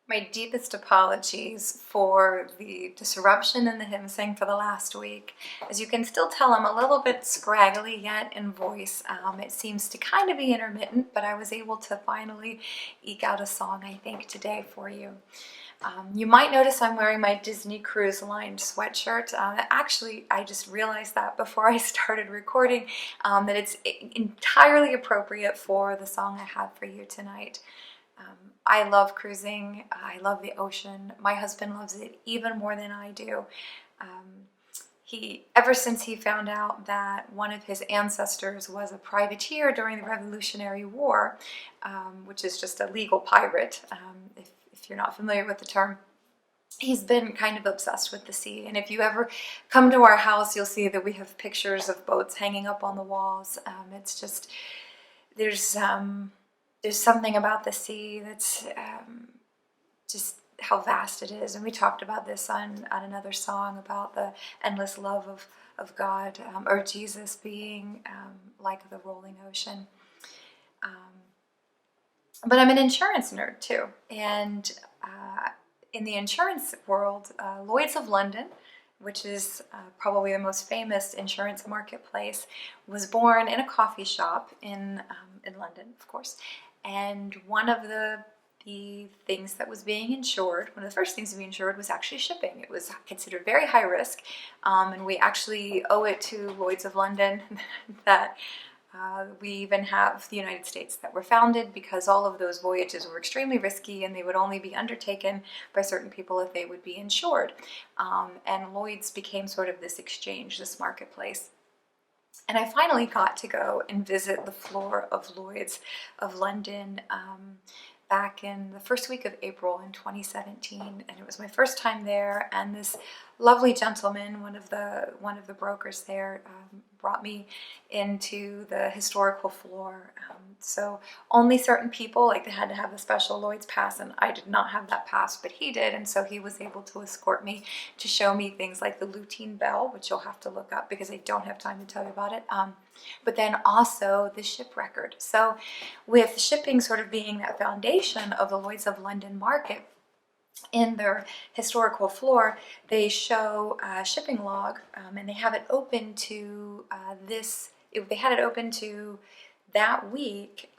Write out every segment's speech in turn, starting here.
My deepest apologies for the disruption in the hymn sing for the last week. As you can still tell, I'm a little bit scraggly yet in voice. It seems to kind of be intermittent, but I was able to finally eke out a song, I think, today for you. You might notice I'm wearing my Disney Cruise Line sweatshirt. Actually, I just realized that before I started recording, that it's entirely appropriate for the song I have for you tonight. I love cruising. I love the ocean. My husband loves it even more than I do. Ever since he found out that one of his ancestors was a privateer during the Revolutionary War, which is just a legal pirate, if you're not familiar with the term, he's been kind of obsessed with the sea. And if you ever come to our house, you'll see that we have pictures of boats hanging up on the walls. It's just, there's something about the sea that's just how vast it is. And we talked about this on another song about the endless love of God, or Jesus being like the rolling ocean. But I'm an insurance nerd too. And in the insurance world, Lloyd's of London, which is probably the most famous insurance marketplace, was born in a coffee shop in London, of course. And one of the things that was being insured, one of the first things to be insured, was actually shipping. It was considered very high risk, and we actually owe it to Lloyd's of London that we even have the United States that were founded, because all of those voyages were extremely risky and they would only be undertaken by certain people if they would be insured. And Lloyd's became sort of this exchange, this marketplace. And I finally got to go and visit the floor of Lloyd's of London back in the first week of April in 2017, and it was my first time there. And this lovely gentleman, one of the brokers there, brought me into the historical floor. So only certain people, like, they had to have a special Lloyd's pass, and I did not have that pass, but he did, and so he was able to escort me to show me things like the Lutein Bell, which you'll have to look up because I don't have time to tell you about it. But then also the ship record. So with shipping sort of being that foundation of the Lloyd's of London market, in their historical floor, they show a shipping log, and they have it open to they had it open to that week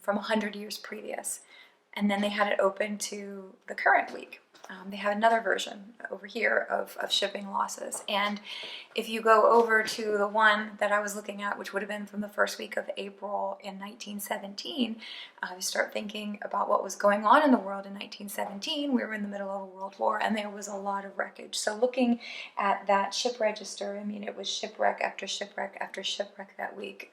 from 100 years previous. And then they had it open to the current week. They have another version over here of shipping losses. And if you go over to the one that I was looking at, which would have been from the first week of April in 1917, you start thinking about what was going on in the world in 1917. We were in the middle of a world war, and there was a lot of wreckage. So looking at that ship register, I mean, it was shipwreck after shipwreck after shipwreck that week.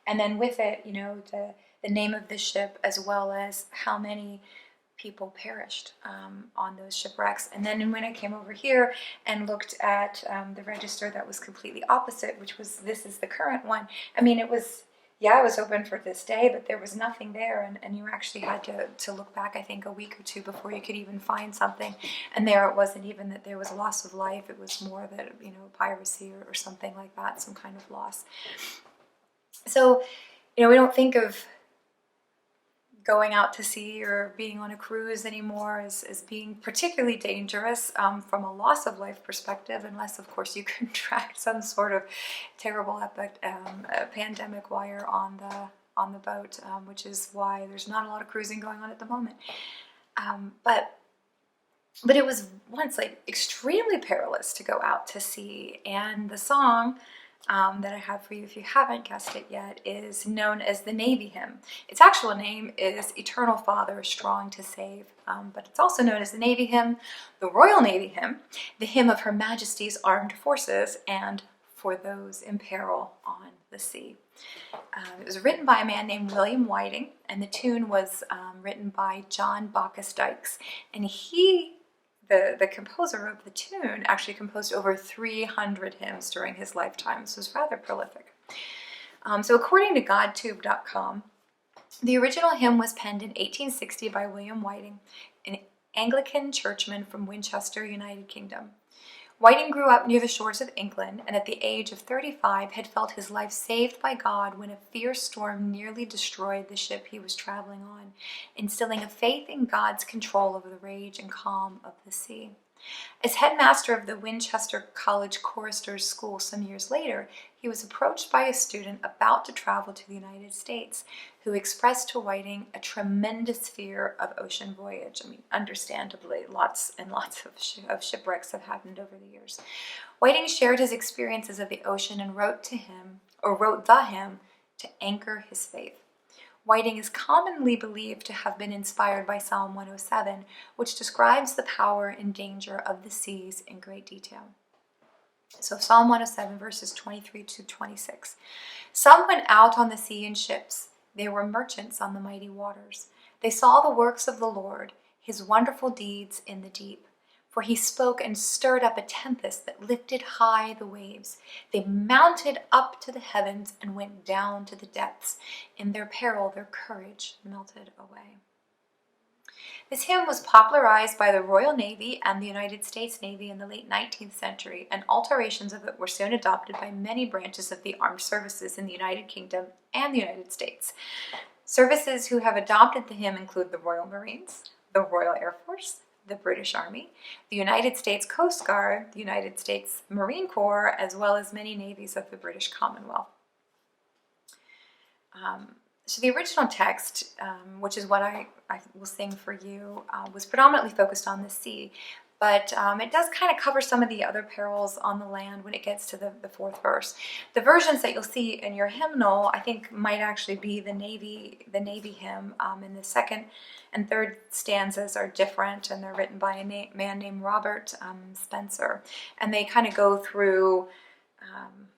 And then with it, the name of the ship, as well as how many people perished on those shipwrecks. And then when I came over here and looked at the register that was completely opposite, this is the current one. I mean, it was open for this day, but there was nothing there, and you actually had to look back, I think, a week or two before you could even find something. And there, it wasn't even that there was a loss of life, it was more that, piracy or something like that, some kind of loss. So, we don't think of going out to sea or being on a cruise anymore as being particularly dangerous from a loss of life perspective, unless, of course, you contract some sort of terrible pandemic while you're on the boat, which is why there's not a lot of cruising going on at the moment. But it was once extremely perilous to go out to sea, and the song that I have for you, if you haven't guessed it yet, is known as the Navy Hymn. Its actual name is Eternal Father, Strong to Save, but it's also known as the Navy Hymn, the Royal Navy Hymn, the Hymn of Her Majesty's Armed Forces, and For Those in Peril on the Sea. It was written by a man named William Whiting, and the tune was written by John Bacchus Dykes, and the composer of the tune actually composed over 300 hymns during his lifetime, so it was rather prolific. So according to GodTube.com, the original hymn was penned in 1860 by William Whiting, an Anglican churchman from Winchester, United Kingdom. Whiting grew up near the shores of England and at the age of 35 had felt his life saved by God when a fierce storm nearly destroyed the ship he was traveling on, instilling a faith in God's control over the rage and calm of the sea. As headmaster of the Winchester College Choristers' School some years later, he was approached by a student about to travel to the United States who expressed to Whiting a tremendous fear of ocean voyage. I mean, understandably, lots and lots of shipwrecks have happened over the years. Whiting shared his experiences of the ocean and wrote the hymn to anchor his faith. Whiting is commonly believed to have been inspired by Psalm 107, which describes the power and danger of the seas in great detail. So Psalm 107, verses 23 to 26. Some went out on the sea in ships. They were merchants on the mighty waters. They saw the works of the Lord, his wonderful deeds in the deep. For he spoke and stirred up a tempest that lifted high the waves. They mounted up to the heavens and went down to the depths. In their peril, their courage melted away. This hymn was popularized by the Royal Navy and the United States Navy in the late 19th century, and alterations of it were soon adopted by many branches of the armed services in the United Kingdom and the United States. Services who have adopted the hymn include the Royal Marines, the Royal Air Force, the British Army, the United States Coast Guard, the United States Marine Corps, as well as many navies of the British Commonwealth. So the original text, which is what I will sing for you, was predominantly focused on the sea, but it does kind of cover some of the other perils on the land when it gets to the fourth verse. The versions that you'll see in your hymnal, I think, might actually be the Navy hymn, and the second and third stanzas are different, and they're written by a man named Robert Spencer, and they kind of go through.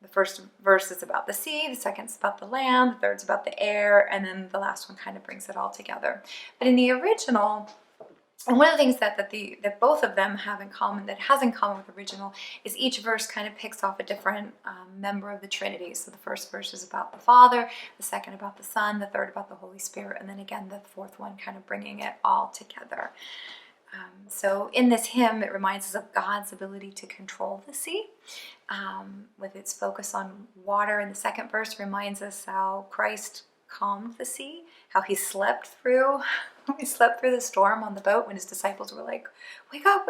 The first verse is about the sea, the second's about the land, the third's about the air, and then the last one kind of brings it all together. But in the original, and one of the things that both of them have in common, that has in common with the original, is each verse kind of picks off a different member of the Trinity. So the first verse is about the Father, the second about the Son, the third about the Holy Spirit, and then again the fourth one kind of bringing it all together. So in this hymn, it reminds us of God's ability to control the sea, with its focus on water. And the second verse reminds us how Christ calmed the sea, how he slept through the storm on the boat when his disciples were like, wake up,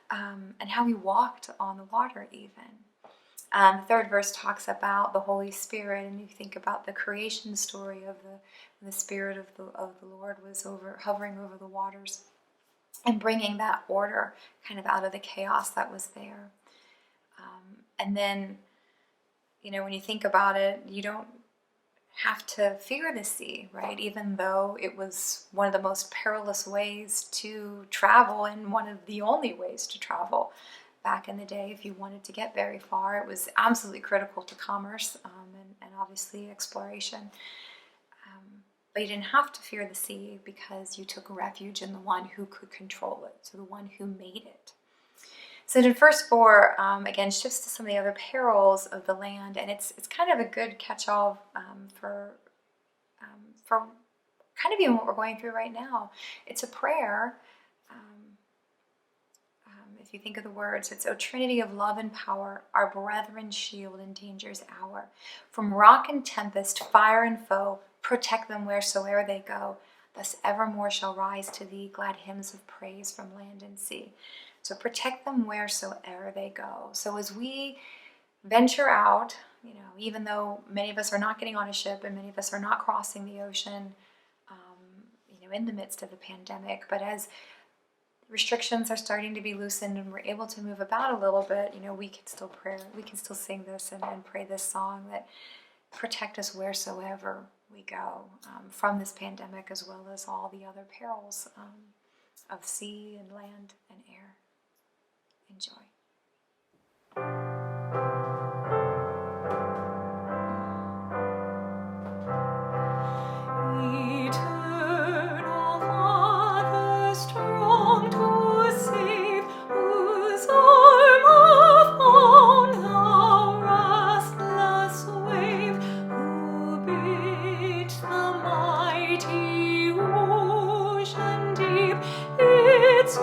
and how he walked on the water even. The third verse talks about the Holy Spirit, and you think about the creation story of the Spirit of the Lord was hovering over the waters, and bringing that order kind of out of the chaos that was there. And then, when you think about it, you don't have to fear the sea, right? Even though it was one of the most perilous ways to travel and one of the only ways to travel back in the day. If you wanted to get very far, it was absolutely critical to commerce and obviously exploration. But you didn't have to fear the sea because you took refuge in the one who could control it, so the one who made it. So in verse 4, again, shifts to some of the other perils of the land, and it's kind of a good catch-all for kind of even what we're going through right now. It's a prayer. If you think of the words, it's, O Trinity of love and power, our brethren shield in danger's hour. From rock and tempest, fire and foe, protect them wheresoe'er they go. Thus evermore shall rise to thee glad hymns of praise from land and sea. So protect them wheresoever they go. So as we venture out, even though many of us are not getting on a ship and many of us are not crossing the ocean, in the midst of the pandemic, but as restrictions are starting to be loosened and we're able to move about a little bit, we can still pray. We can still sing this and pray this song that protect us wheresoever we go from this pandemic, as well as all the other perils of sea and land and air. Enjoy. Eternal Father, strong to save, whose arm upon the restless wave, who bid the mighty ocean deep its